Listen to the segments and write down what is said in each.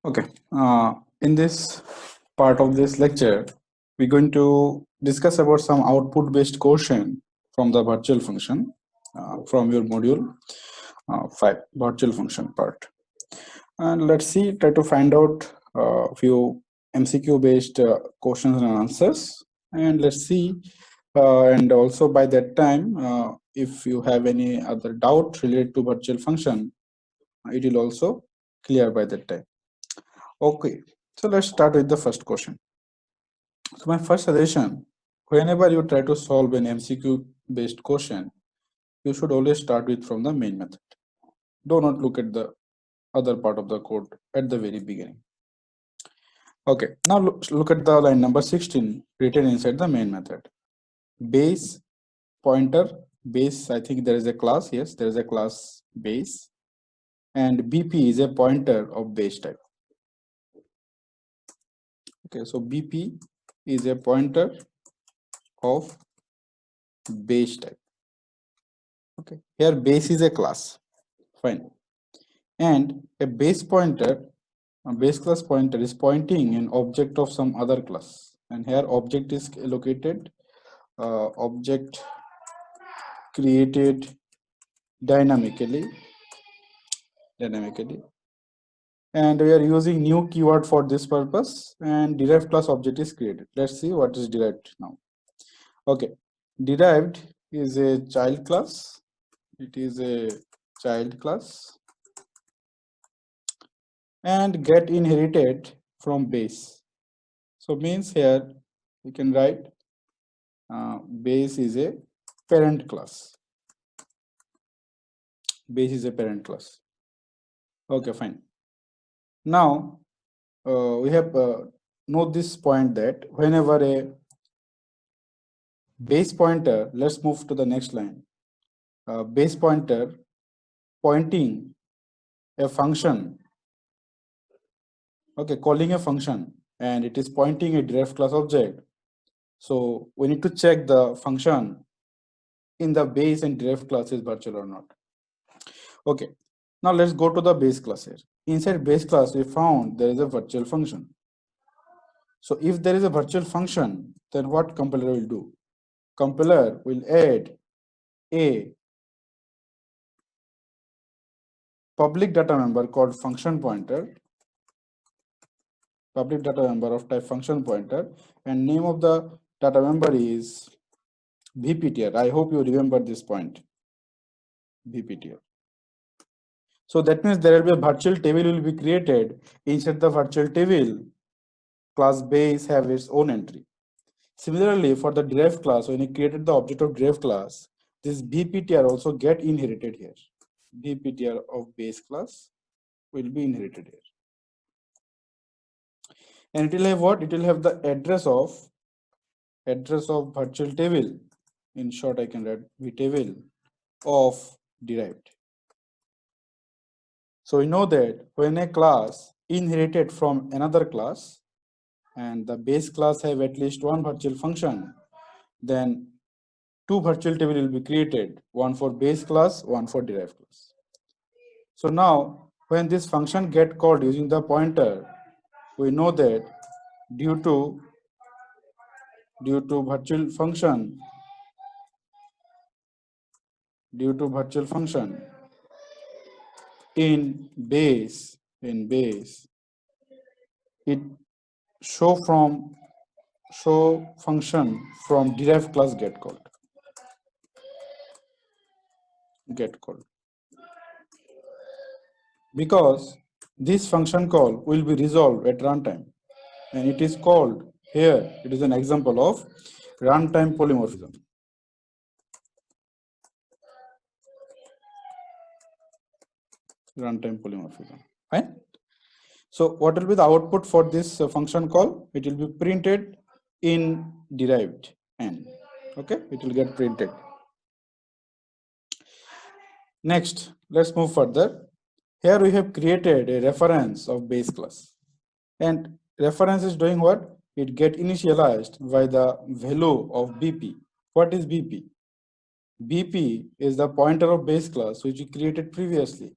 Okay, in this part of this lecture, we're going to discuss about some output-based question from the virtual function from your module 5, virtual function part. And let's see, try to find out a few MCQ-based questions and answers. And let's see, and also by that time, if you have any other doubt related to virtual function, it will also clear by that time. Okay, so let's start with the first question. So my first suggestion, whenever you try to solve an MCQ based question, you should always start with from the main method. Do not look at the other part of the code at the very beginning. Okay, now look at the line number 16 written inside the main method. Base pointer, base, I think there is a class, yes, there is a class base, and BP is a pointer of base type. Okay, so BP is a pointer of base type. Okay, here base is a class, fine, and a base pointer, a base class pointer is pointing an object of some other class, and here object is allocated, object created dynamically, and we are using new keyword for this purpose, and derived class object is created. Let's see what is derived now. Okay, derived is a child class. It is a child class and get inherited from base. So means here we can write base is a parent class. Base is a parent class. Okay, fine. Now we have note this point that whenever a base pointer, let's move to the next line. Base pointer pointing a function, okay, calling a function, and it is pointing a derived class object. So we need to check the function in the base and derived class is virtual or not. Okay, now let's go to the base class here. Inside base class, we found there is a virtual function. So if there is a virtual function, then what compiler will do? Compiler will add a public data member called function pointer, public data member of type function pointer, and name of the data member is VPTR. I hope you remember this point, VPTR. So that means there will be a virtual table will be created. Inside the virtual table, class base have its own entry. Similarly, for the derived class, when you created the object of derived class, this VPTR also get inherited here. VPTR of base class will be inherited here. And it will have what? It will have the address of virtual table. In short, I can write vtable of derived. So we know that when a class inherited from another class and the base class have at least one virtual function, then two virtual table will be created, one for base class, one for derived class. So now when this function get called using the pointer, we know that due to virtual function, in base, it show function from derived class get called. Because this function call will be resolved at runtime, and it is called here, it is an example of runtime polymorphism. Right? So what will be the output for this function call? It will be printed in derived n. Okay, it will get printed. Next, let's move further. Here we have created a reference of base class, and reference is doing what? It get initialized by the value of BP. What is BP? BP is the pointer of base class which we created previously,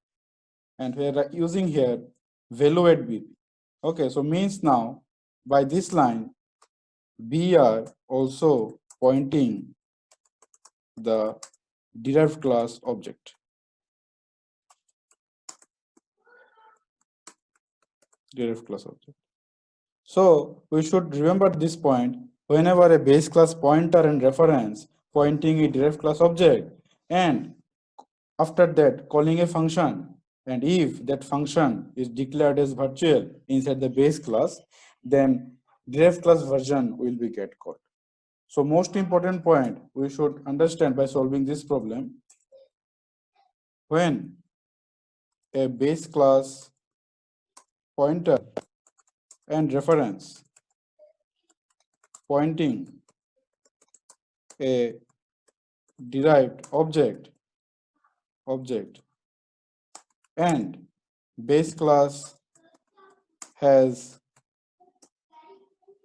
and we are using here value at BP. Okay, so means now by this line we are also pointing the derived class object. Derived class object. So we should remember this point whenever a base class pointer and reference pointing a derived class object, and after that calling a function, and if that function is declared as virtual inside the base class, then derived class version will be get called. So most important point we should understand by solving this problem, when a base class pointer and reference pointing a derived object and base class has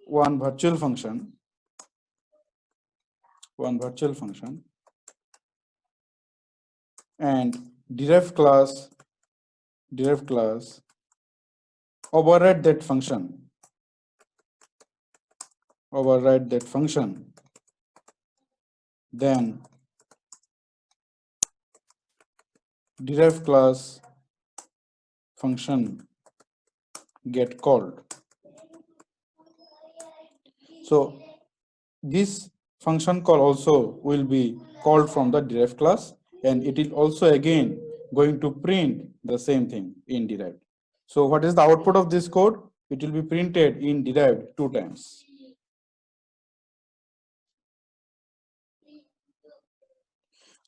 one virtual function and derived class override that function, then derived class function get called. So this function call also will be called from the derived class, and it is also again going to print the same thing in derived. So what is the output of this code? It will be printed in derived 2 times.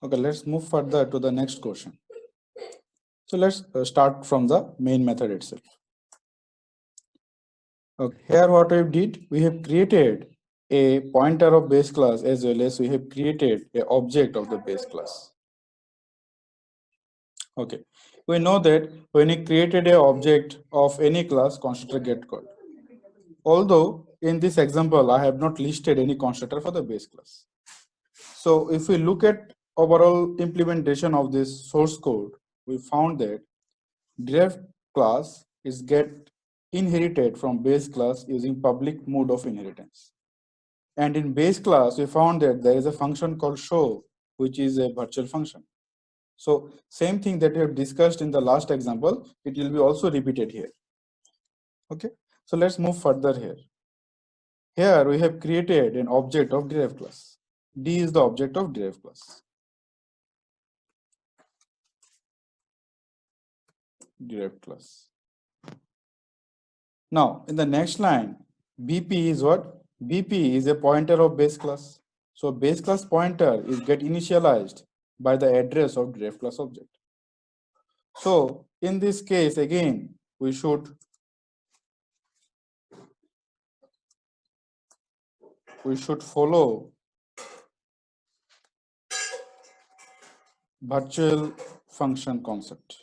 Okay, let's move further to the next question. So let's start from the main method itself. Okay, here what we did, we have created a pointer of base class as well as we have created an object of the base class. Okay, we know that when we created an object of any class, constructor get called. Although in this example, I have not listed any constructor for the base class. So if we look at overall implementation of this source code, we found that derived class is get inherited from base class using public mode of inheritance. And in base class, we found that there is a function called show, which is a virtual function. So same thing that we have discussed in the last example, it will be also repeated here. Okay, so let's move further here. Here we have created an object of derived class. D is the object of derived class. Derived class. Now in the next line, BP is what? BP is a pointer of base class. So base class pointer is get initialized by the address of derived class object. So in this case, again, we should follow virtual function concept.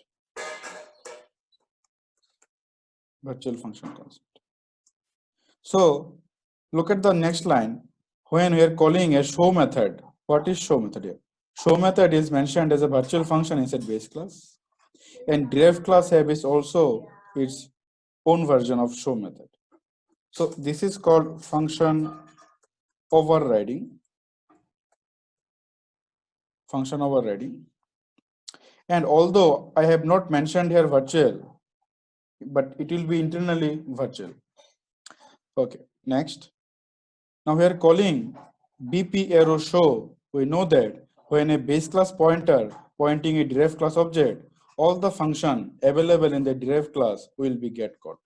So look at the next line. When we are calling a show method, what is show method here? Show method is mentioned as a virtual function inside base class, and derived class have is also its own version of show method. So this is called function overriding. And although I have not mentioned here virtual, but it will be internally virtual. Okay, next. Now we are calling BP arrow show. We know that when a base class pointer pointing a derived class object, all the function available in the derived class will be get called.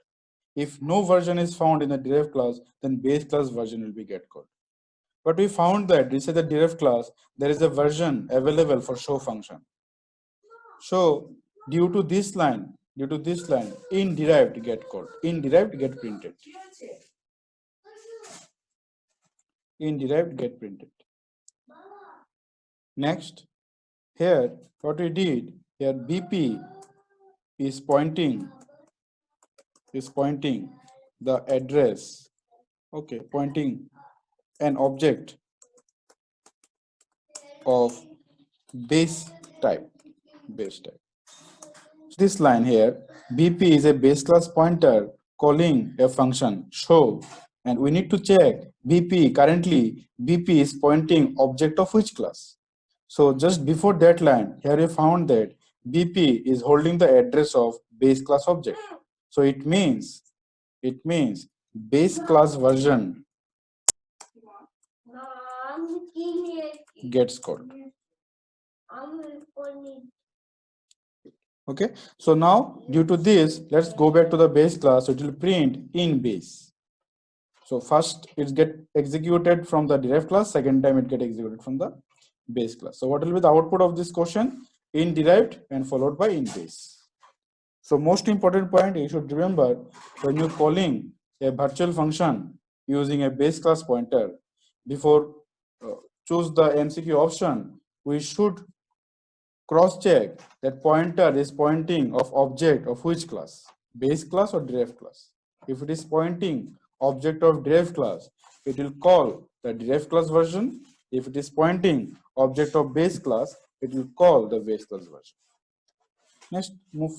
If no version is found in the derived class, then base class version will be get called. But we found that this is the derived class, there is a version available for show function. So due to this line, in derived get called, in derived get printed. In derived get printed. Next, here what we did here, BP is pointing the address, okay, pointing an object of base type. This line here, BP is a base class pointer calling a function show, and we need to check BP. Currently, BP is pointing object of which class? So just before that line, here we found that BP is holding the address of base class object. So it means base class version gets called. Okay, so now due to this, let's go back to the base class. So it will print in base. So first it get executed from the derived class, second time it get executed from the base class. So what will be the output of this question? In derived and followed by in base. So most important point you should remember, when you're calling a virtual function using a base class pointer, before choose the MCQ option, we should cross check that pointer is pointing of object of which class, base class or derived class. If it is pointing object of derived class, it will call the derived class version. If it is pointing object of base class, it will call the base class version. Next, move